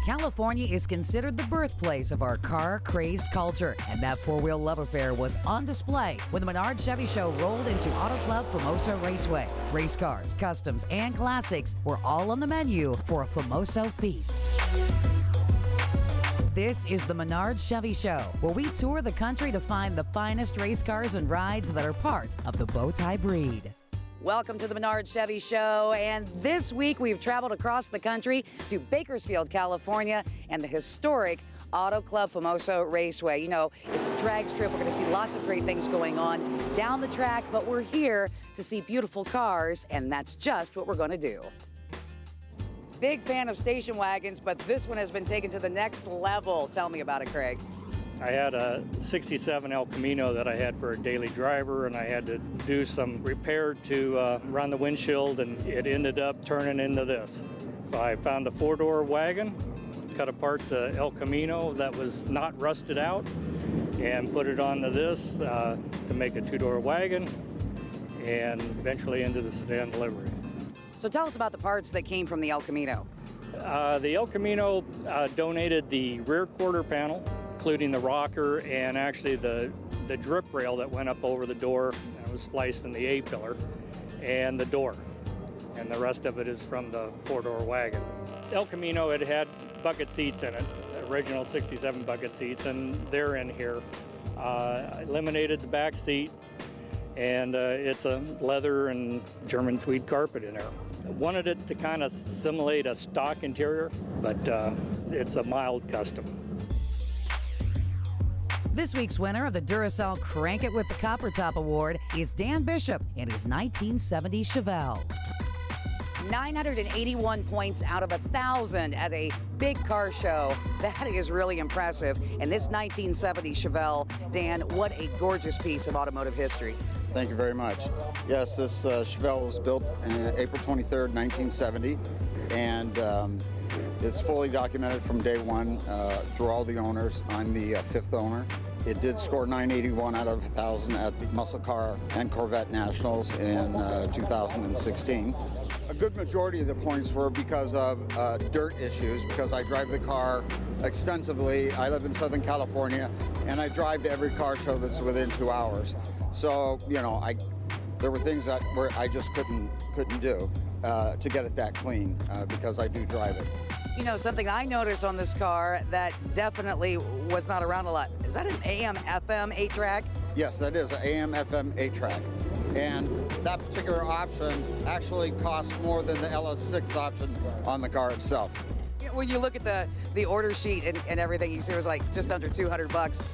California is considered the birthplace of our car-crazed culture, and that four-wheel love affair was on display when the Menards Chevy Show rolled into Auto Club Famoso Raceway. Race cars, customs, and classics were all on the menu for a Famoso feast. This is the Menards Chevy Show, where we tour the country to find the finest race cars and rides that are part of the bow tie breed. Welcome to the Menards Chevy Show, and this week we've traveled across the country to Bakersfield, California, and the historic Auto Club Famoso Raceway. You know, it's a drag strip. We're going to see lots of great things going on down the track, but we're here to see beautiful cars, and that's just what we're going to do. Big fan of station wagons, but this one has been taken to the next level. Tell me about it, Craig. I had a 67 El Camino that I had for a daily driver, and I had to do some repair to run the windshield, and it ended up turning into this. So I found a four-door wagon, cut apart the El Camino that was not rusted out, and put it onto this to make a two-door wagon, and eventually into the sedan delivery. So tell us about the parts that came from the El Camino. The El Camino donated the rear quarter panel, including the rocker and actually the drip rail that went up over the door that was spliced in the A-pillar, and the door. And the rest of it is from the four-door wagon. El Camino, it had bucket seats in it, original 67 bucket seats, and they're in here. Eliminated the back seat, and it's a leather and German tweed carpet in there. Wanted it to kind of simulate a stock interior, but it's a mild custom. This week's winner of the Duracell Crank It with the Copper Top Award is Dan Bishop in his 1970 Chevelle. 981 points out of 1,000 at a big car show. That is really impressive. And this 1970 Chevelle, Dan, what a gorgeous piece of automotive history. Thank you very much. Yes, this Chevelle was built April 23rd, 1970, and it's fully documented from day one through all the owners. I'm the fifth owner. It did score 981 out of 1,000 at the Muscle Car and Corvette Nationals in 2016. A good majority of the points were because of dirt issues, because I drive the car extensively. I live in Southern California, and I drive to every car show that's within 2 hours. So, you know, there were things that I just couldn't do to get it that clean because I do drive it. You know, something I noticed on this car that definitely was not around a lot. Is that an AM/FM 8-track? Yes, that is an AM/FM 8-track. And that particular option actually costs more than the LS6 option on the car itself. When you look at the order sheet and everything, you see it was like just under $200.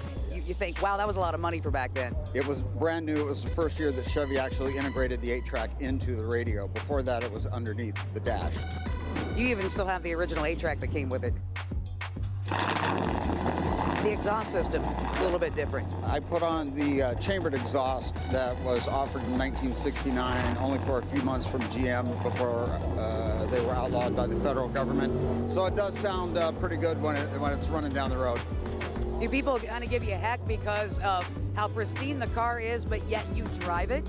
You think, wow, that was a lot of money for back then. It was brand new. It was the first year that Chevy actually integrated the 8-track into the radio. Before that, it was underneath the dash. You even still have the original 8-track that came with it. The exhaust system, a little bit different. I put on the chambered exhaust that was offered in 1969, only for a few months from GM before they were outlawed by the federal government. So it does sound pretty good when it's running down the road. Do people kind of give you a heck because of how pristine the car is, but yet you drive it?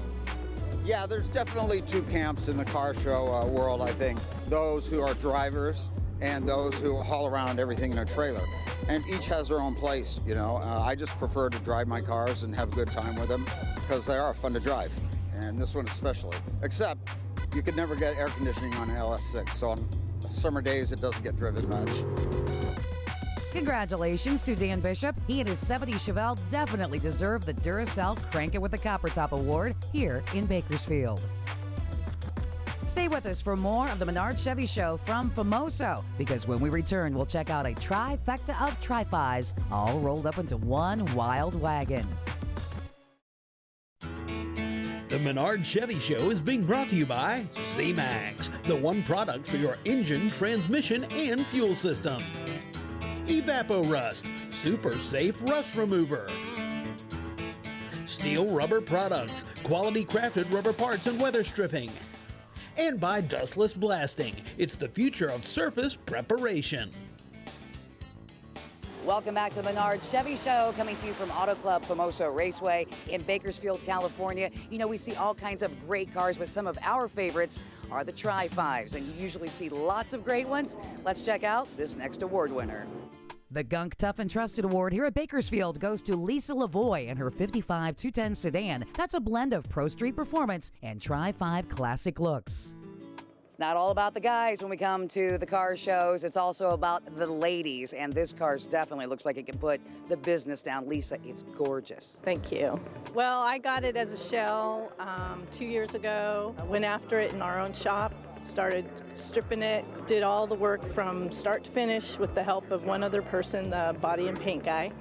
Yeah, there's definitely two camps in the car show world, I think. Those who are drivers and those who haul around everything in a trailer. And each has their own place, you know. I just prefer to drive my cars and have a good time with them because they are fun to drive, and this one especially. Except you could never get air conditioning on an LS6, so on summer days it doesn't get driven much. Congratulations to Dan Bishop. He and his 70 Chevelle definitely deserve the Duracell Crank It with the Copper Top Award here in Bakersfield. Stay with us for more of the Menards Chevy Show from Famoso, because when we return, we'll check out a trifecta of tri-5s all rolled up into one wild wagon. The Menards Chevy Show is being brought to you by Z-Max, the one product for your engine, transmission, and fuel system. Evapo-Rust, super safe rust remover. Steel Rubber Products, quality crafted rubber parts and weather stripping. And by Dustless Blasting, it's the future of surface preparation. Welcome back to the Menards Chevy Show, coming to you from Auto Club Famoso Raceway in Bakersfield, California. You know, we see all kinds of great cars, but some of our favorites are the Tri-5s, and you usually see lots of great ones. Let's check out this next award winner. The Gunk Tough and Trusted Award here at Bakersfield goes to Lisa Lavoie and her 55 210 sedan. That's a blend of Pro Street performance and Tri-5 classic looks. It's not all about the guys when we come to the car shows. It's also about the ladies, and this car definitely looks like it can put the business down. Lisa, it's gorgeous. Thank you. Well, I got it as a shell 2 years ago. I went after it in our own shop. Started stripping it, did all the work from start to finish with the help of one other person, the body and paint guy.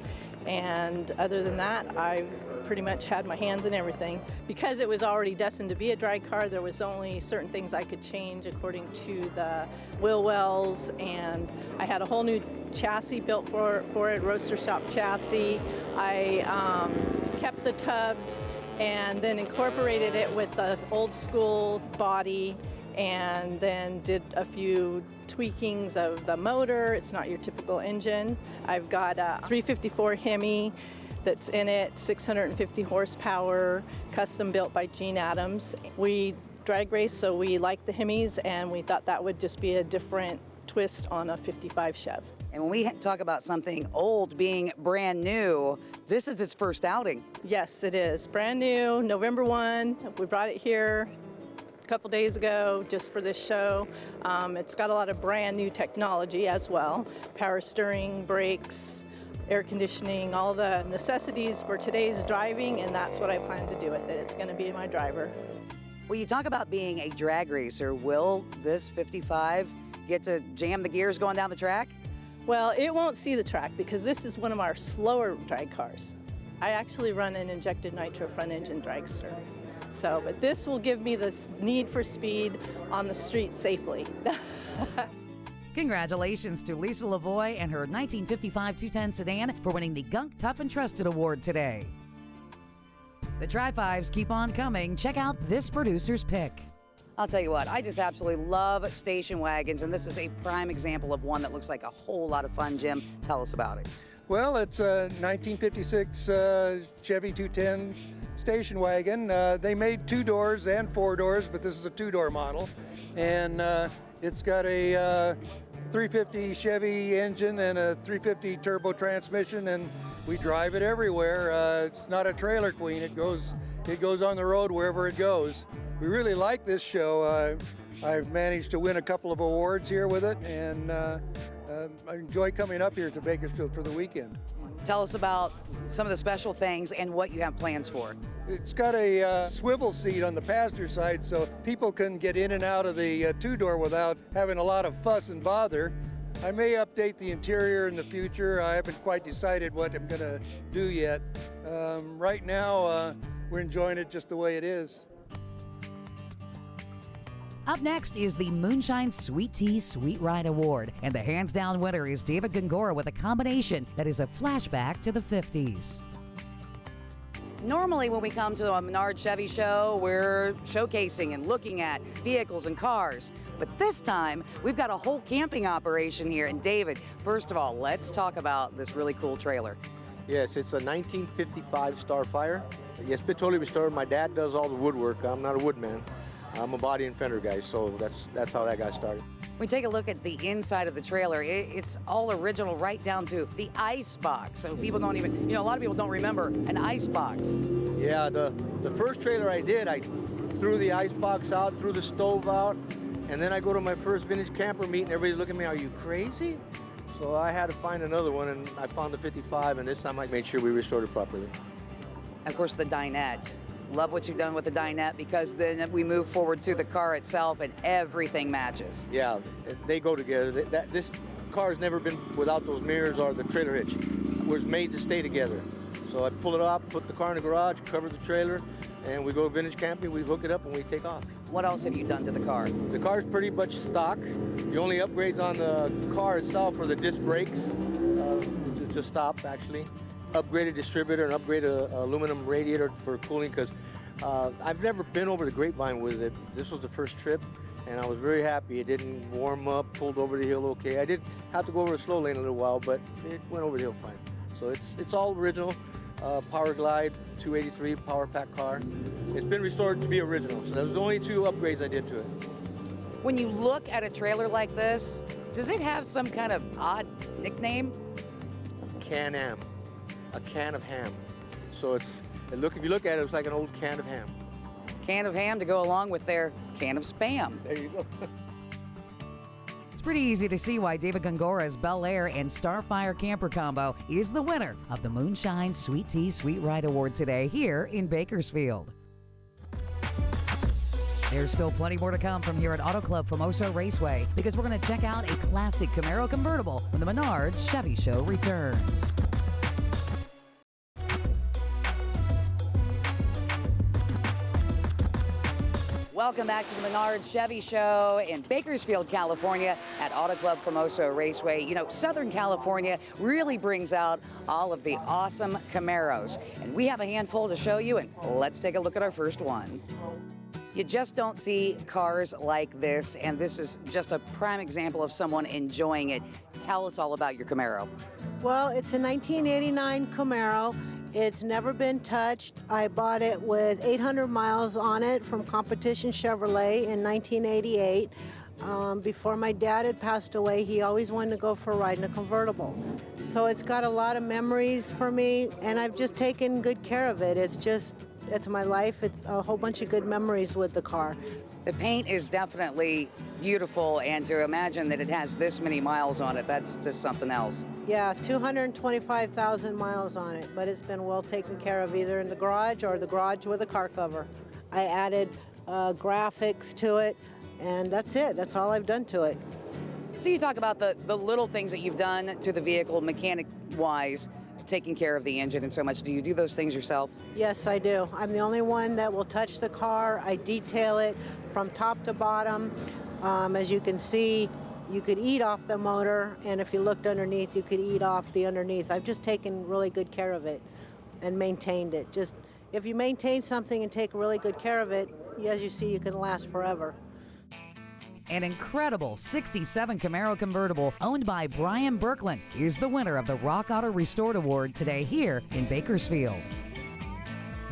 And other than that, I've pretty much had my hands in everything. Because it was already destined to be a drag car, there was only certain things I could change according to the wheel wells, and I had a whole new chassis built for it, roaster shop chassis. I kept the tubbed and then incorporated it with the old school body, and then did a few tweakings of the motor. It's not your typical engine. I've got a 354 Hemi that's in it, 650 horsepower, custom built by Gene Adams. We drag race, so we like the Hemis, and we thought that would just be a different twist on a 55 Chev. And when we talk about something old being brand new, this is its first outing. Yes, it is. Brand new, November 1. We brought it here couple days ago just for this show. It's got a lot of brand new technology as well. Power steering, brakes, air conditioning, all the necessities for today's driving, and that's what I plan to do with it. It's going to be my driver. Well, you talk about being a drag racer. Will this 55 get to jam the gears going down the track? Well, it won't see the track because this is one of our slower drag cars. I actually run an injected nitro front engine dragster. So, but this will give me this need for speed on the street safely. Congratulations to Lisa Lavoie and her 1955 210 sedan for winning the Gunk Tough and Trusted Award today. The Tri-5s keep on coming. Check out this producer's pick. I'll tell you what, I just absolutely love station wagons, and this is a prime example of one that looks like a whole lot of fun. Jim, tell us about it. Well, it's a 1956 Chevy 210 station wagon. They made 2 doors and 4 doors, but this is a 2-door model. And it's got a 350 Chevy engine and a 350 turbo transmission, and we drive it everywhere. It's not a trailer queen. It goes on the road wherever it goes. We really like this show. I've managed to win a couple of awards here with it, and I enjoy coming up here to Bakersfield for the weekend. Tell us about some of the special things and what you have plans for. It's got a swivel seat on the passenger side, so people can get in and out of the 2-door without having a lot of fuss and bother. I may update the interior in the future. I haven't quite decided what I'm going to do yet. Right now, we're enjoying it just the way it is. Up next is the Moonshine Sweet Tea Sweet Ride Award, and the hands-down winner is David Gongora with a combination that is a flashback to the 50s. Normally when we come to the Menards Chevy show, we're showcasing and looking at vehicles and cars. But this time, we've got a whole camping operation here. And David, first of all, let's talk about this really cool trailer. Yes, it's a 1955 Starfire. It's been totally restored. My dad does all the woodwork. I'm not a woodman. I'm a body and fender guy, so that's how that got started. We take a look at the inside of the trailer. It's all original, right down to the ice box. So people don't even, a lot of people don't remember an ice box. Yeah, the first trailer I did, I threw the ice box out, threw the stove out, and then I go to my first vintage camper meet, and everybody's looking at me, are you crazy? So I had to find another one, and I found the 55, and this time I made sure we restored it properly. Of course, the dinette. Love what you've done with the dinette, because then we move forward to the car itself and everything matches. Yeah, they go together. This car has never been without those mirrors or the trailer hitch. It was made to stay together. So I pull it up, put the car in the garage, cover the trailer, and we go vintage camping, we hook it up, and we take off. What else have you done to the car? The car's pretty much stock. The only upgrades on the car itself are the disc brakes to stop, actually. Upgraded distributor and upgraded aluminum radiator for cooling, because I've never been over the Grapevine with it. This was the first trip, and I was very happy. It didn't warm up, pulled over the hill okay. I did have to go over a slow lane a little while, but it went over the hill fine. So it's all original. Power Glide, 283 power pack car. It's been restored to be original, so those are the only 2 upgrades I did to it. When you look at a trailer like this, does it have some kind of odd nickname? Can-Am, a can of ham. So if you look at it, it's like an old can of ham. Can of ham to go along with their can of Spam. There you go. It's pretty easy to see why David Gongora's Bel Air and Starfire camper combo is the winner of the Moonshine Sweet Tea Sweet Ride Award today here in Bakersfield. There's still plenty more to come from here at Auto Club Famoso Raceway because we're going to check out a classic Camaro Convertible when the Menards Chevy Show returns. Welcome back to the Menards Chevy Show in Bakersfield, California at Auto Club Famoso Raceway. You know, Southern California really brings out all of the awesome Camaros. And we have a handful to show you, and let's take a look at our first one. You just don't see cars like this, and this is just a prime example of someone enjoying it. Tell us all about your Camaro. Well, it's a 1989 Camaro. It's never been touched. I bought it with 800 miles on it from Competition Chevrolet in 1988. Before my dad had passed away, he always wanted to go for a ride in a convertible. So it's got a lot of memories for me, and I've just taken good care of it. It's my life. It's a whole bunch of good memories with the car. The paint is definitely beautiful, and to imagine that it has this many miles on it, that's just something else. Yeah, 225,000 miles on it, but it's been well taken care of either in the garage or the garage with a car cover. I added graphics to it, and that's it. That's all I've done to it. So you talk about the little things that you've done to the vehicle mechanic-wise, taking care of the engine and so much. Do you do those things yourself? Yes, I do. I'm the only one that will touch the car. I detail it from top to bottom. As you can see, you could eat off the motor, and if you looked underneath, you could eat off the underneath. I've just taken really good care of it and maintained it. Just if you maintain something and take really good care of it, as you see, you can last forever. An incredible 67 Camaro Convertible owned by Brian Birkland is the winner of the Rock Auto Restored Award today here in Bakersfield.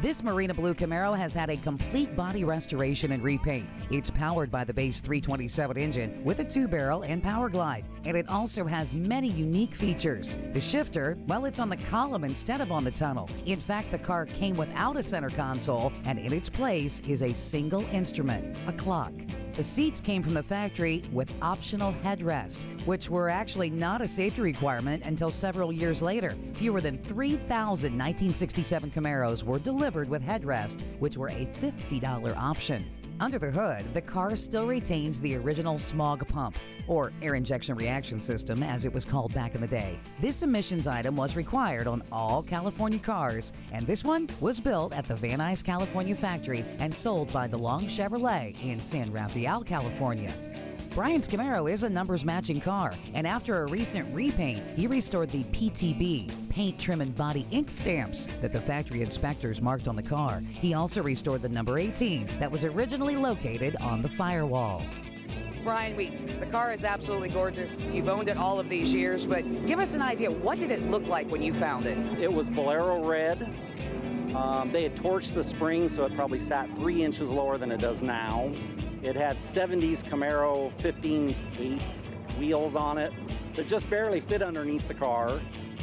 This Marina Blue Camaro has had a complete body restoration and repaint. It's powered by the base 327 engine with a 2-barrel and power glide, and it also has many unique features. The shifter, well, it's on the column instead of on the tunnel. In fact, the car came without a center console, and in its place is a single instrument, a clock. The seats came from the factory with optional headrests, which were actually not a safety requirement until several years later. Fewer than 3,000 1967 Camaros were delivered with headrests, which were a $50 option. Under the hood, the car still retains the original smog pump, or air injection reaction system as it was called back in the day. This emissions item was required on all California cars, and this one was built at the Van Nuys, California factory and sold by DeLong Chevrolet in San Rafael, California. Brian's Camaro is a numbers-matching car, and after a recent repaint, he restored the PTB, paint, trim, and body ink stamps that the factory inspectors marked on the car. He also restored the number 18 that was originally located on the firewall. Brian, the car is absolutely gorgeous. You've owned it all of these years, but give us an idea. What did it look like when you found it? It was Bolero red. They had torched the spring, so it probably sat 3 inches lower than it does now. It had 70s Camaro 15/8 wheels on it that just barely fit underneath the car.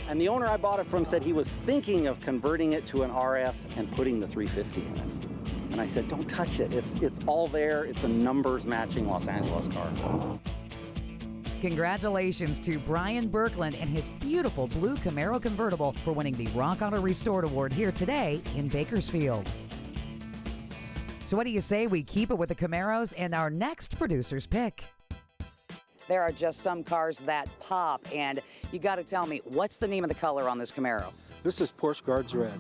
And the owner I bought it from said he was thinking of converting it to an RS and putting the 350 in it. And I said, don't touch it. It's all there. It's a numbers matching Los Angeles car. Congratulations to Brian Birkland and his beautiful blue Camaro Convertible for winning the Rock Auto Restored Award here today in Bakersfield. So what do you say we keep it with the Camaros and our next producer's pick? There are just some cars that pop, and you got to tell me, what's the name of the color on this Camaro? This is Porsche Guards Red.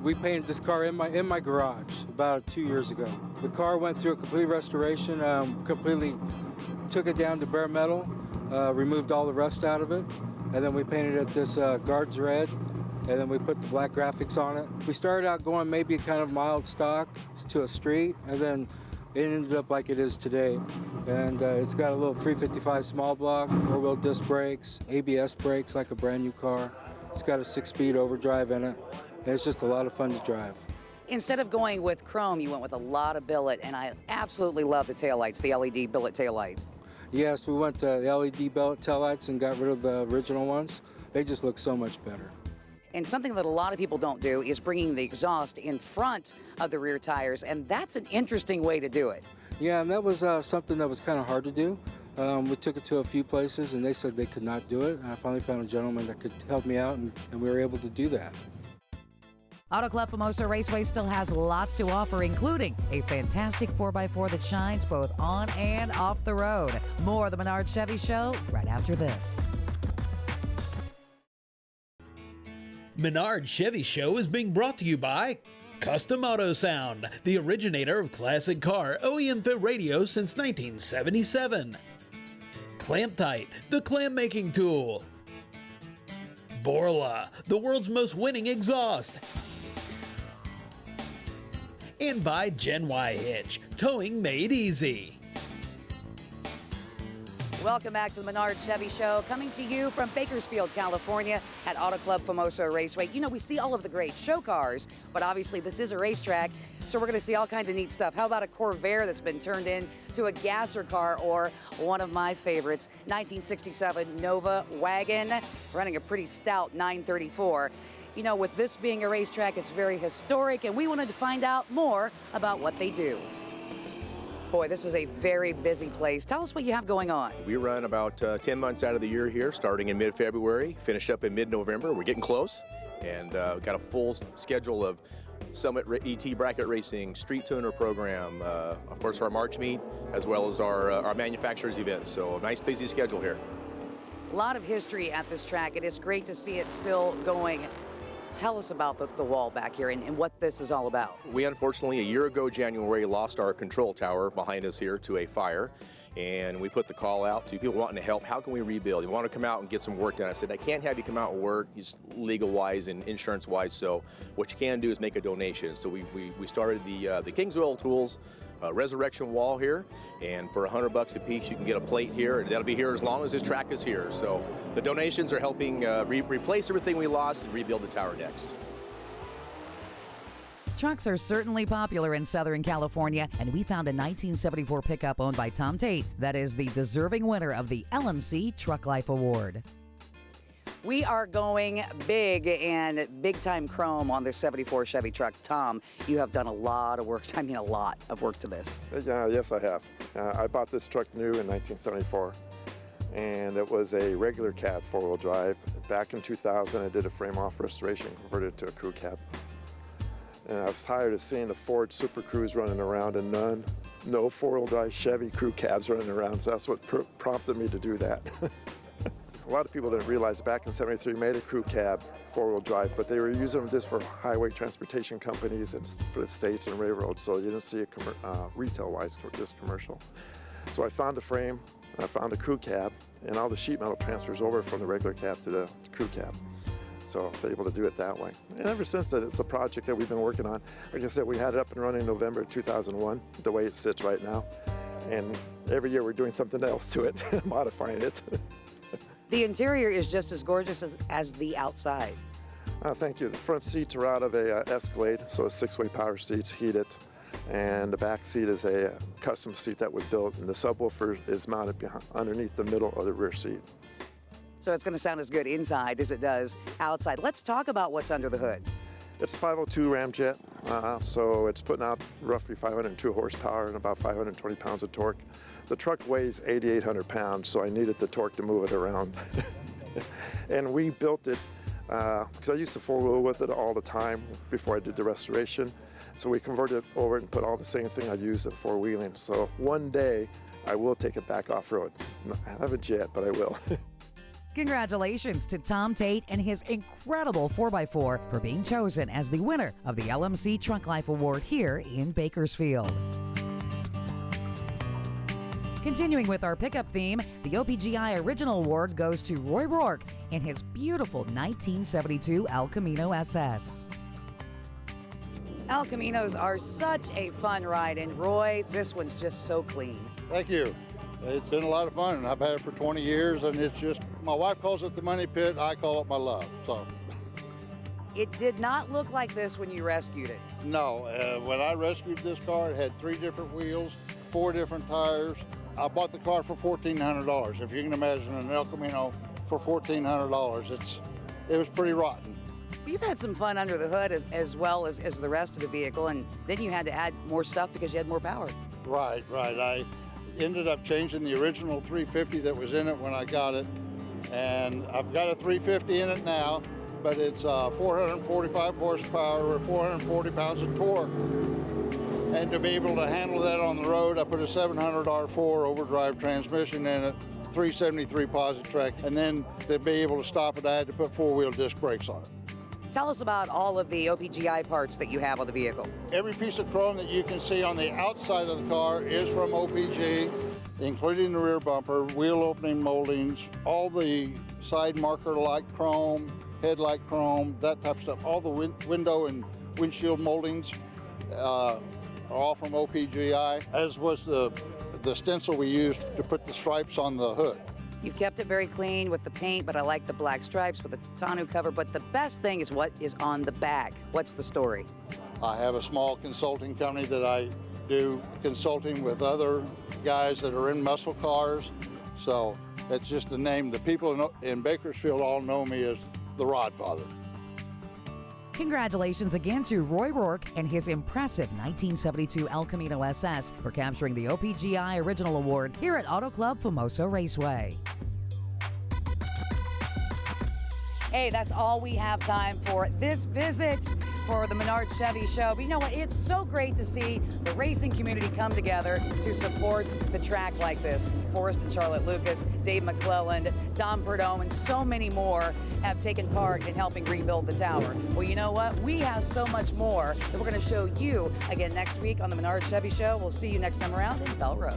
We painted this car in my garage about 2 years ago. The car went through a complete restoration, completely took it down to bare metal, removed all the rust out of it, and then we painted it this Guards Red, and then we put the black graphics on it. We started out going maybe kind of mild stock to a street, and then it ended up like it is today. And it's got a little 355 small block, 4-wheel disc brakes, ABS brakes like a brand new car. It's got a 6-speed overdrive in it, and it's just a lot of fun to drive. Instead of going with chrome, you went with a lot of billet, and I absolutely love the taillights, the LED billet taillights. Yes, we went to the LED belt taillights and got rid of the original ones. They just look so much better. And something that a lot of people don't do is bringing the exhaust in front of the rear tires, and that's an interesting way to do it. Yeah, and that was something that was kind of hard to do. We took it to a few places, and they said they could not do it. And I finally found a gentleman that could help me out, and we were able to do that. Auto Club Famoso Raceway still has lots to offer, including a fantastic 4x4 that shines both on and off the road. More of the Menards Chevy Show right after this. Menards Chevy Show is being brought to you by Custom Auto Sound, the originator of classic car OEM fit radio since 1977. Clamp Tight, the clam making tool. Borla, the world's most winning exhaust. And by Gen Y Hitch, towing made easy. Welcome back to the Menards Chevy Show, coming to you from Bakersfield, California at Auto Club Famoso Raceway. You know, we see all of the great show cars, but obviously this is a racetrack, so we're going to see all kinds of neat stuff. How about a Corvair that's been turned into a gasser car, or one of my favorites, 1967 Nova Wagon, running a pretty stout 934. You know, with this being a racetrack, it's very historic, and we wanted to find out more about what they do. Boy, this is a very busy place. Tell us what you have going on. We run about 10 months out of the year here, starting in mid-February, finished up in mid-November. We're getting close, and got a full schedule of Summit ET bracket racing, street tuner program, of course our March meet, as well as our manufacturers events. So a nice busy schedule here. A lot of history at this track, and it's great to see it still going. Tell us about the wall back here and what this is all about. We unfortunately, a year ago January, lost our control tower behind us here to a fire, and we put the call out to people wanting to help. How can we rebuild? You want to come out and get some work done? I said, I can't have you come out and work just legal-wise and insurance-wise, so what you can do is make a donation. So we started the King's Oil Tools resurrection wall here, and for $100 a piece you can get a plate here, and that'll be here as long as this track is here. So the donations are helping replace everything we lost and rebuild the tower next. Trucks are certainly popular in Southern California, and we found a 1974 pickup owned by Tom Tate that is the deserving winner of the LMC Truck Life Award. We are going big and big-time chrome on this 74 Chevy truck. Tom, you have done a lot of work, a lot of work to this. Yes, I have. I bought this truck new in 1974, and it was a regular cab, four-wheel drive. Back in 2000, I did a frame-off restoration, converted it to a crew cab. And I was tired of seeing the Ford Super Cruise running around and no four-wheel drive Chevy crew cabs running around, so that's what prompted me to do that. A lot of people didn't realize back in '73 made a crew cab, four-wheel drive, but they were using them just for highway transportation companies and for the states and railroads, so you didn't see it retail-wise, just commercial. So I found a frame, I found a crew cab, and all the sheet metal transfers over from the regular cab to the crew cab. So I was able to do it that way. And ever since then, it's a project that we've been working on. Like I said, we had it up and running in November 2001, the way it sits right now. And every year we're doing something else to it, modifying it. The interior is just as gorgeous as the outside. Thank you. The front seats are out of a Escalade, so it's 6-way power seats, heated. And the back seat is a custom seat that was built, and the subwoofer is mounted underneath the middle of the rear seat. So it's going to sound as good inside as it does outside. Let's talk about what's under the hood. It's a 502 Ramjet, so it's putting out roughly 502 horsepower and about 520 pounds of torque. The truck weighs 8,800 pounds, so I needed the torque to move it around. And we built it, because I used to four-wheel with it all the time before I did the restoration. So we converted it over and put all the same thing I used in four-wheeling. So one day, I will take it back off-road. I haven't yet, but I will. Congratulations to Tom Tate and his incredible 4x4 for being chosen as the winner of the LMC Truck Life Award here in Bakersfield. Continuing with our pickup theme, the OPGI Original Award goes to Roy Rourke and his beautiful 1972 El Camino SS. El Caminos are such a fun ride, and Roy, this one's just so clean. Thank you. It's been a lot of fun, and I've had it for 20 years, and it's just, my wife calls it the money pit, I call it my love, so. It did not look like this when you rescued it. No, when I rescued this car, it had 3 different wheels, 4 different tires. I bought the car for $1,400. If you can imagine an El Camino for $1,400, it was pretty rotten. You've had some fun under the hood as well as the rest of the vehicle, and then you had to add more stuff because you had more power. Right. I ended up changing the original 350 that was in it when I got it, and I've got a 350 in it now, but it's 445 horsepower or 440 pounds of torque. And to be able to handle that on the road, I put a 700 R4 overdrive transmission in it, 373 posit track, and then to be able to stop it, I had to put 4-wheel disc brakes on it. Tell us about all of the OPGI parts that you have on the vehicle. Every piece of chrome that you can see on the outside of the car is from OPG, including the rear bumper, wheel opening moldings, all the side marker-like chrome, headlight chrome, that type of stuff. All the window and windshield moldings are all from OPGI, as was the stencil we used to put the stripes on the hood. You've kept it very clean with the paint, but I like the black stripes with the tonneau cover. But the best thing is what is on the back. What's the story? I have a small consulting company that I do consulting with other guys that are in muscle cars. So it's just a name. The people in Bakersfield all know me as the Rod Father. Congratulations again to Roy Rourke and his impressive 1972 El Camino SS for capturing the OPGI Original Award here at Auto Club Famoso Raceway. Hey, that's all we have time for this visit for the Menards Chevy Show. But you know what? It's so great to see the racing community come together to support the track like this. Forrest and Charlotte Lucas, Dave McClelland, Don Perdome, and so many more have taken part in helping rebuild the tower. Well, you know what? We have so much more that we're going to show you again next week on the Menards Chevy Show. We'll see you next time around in Belrose.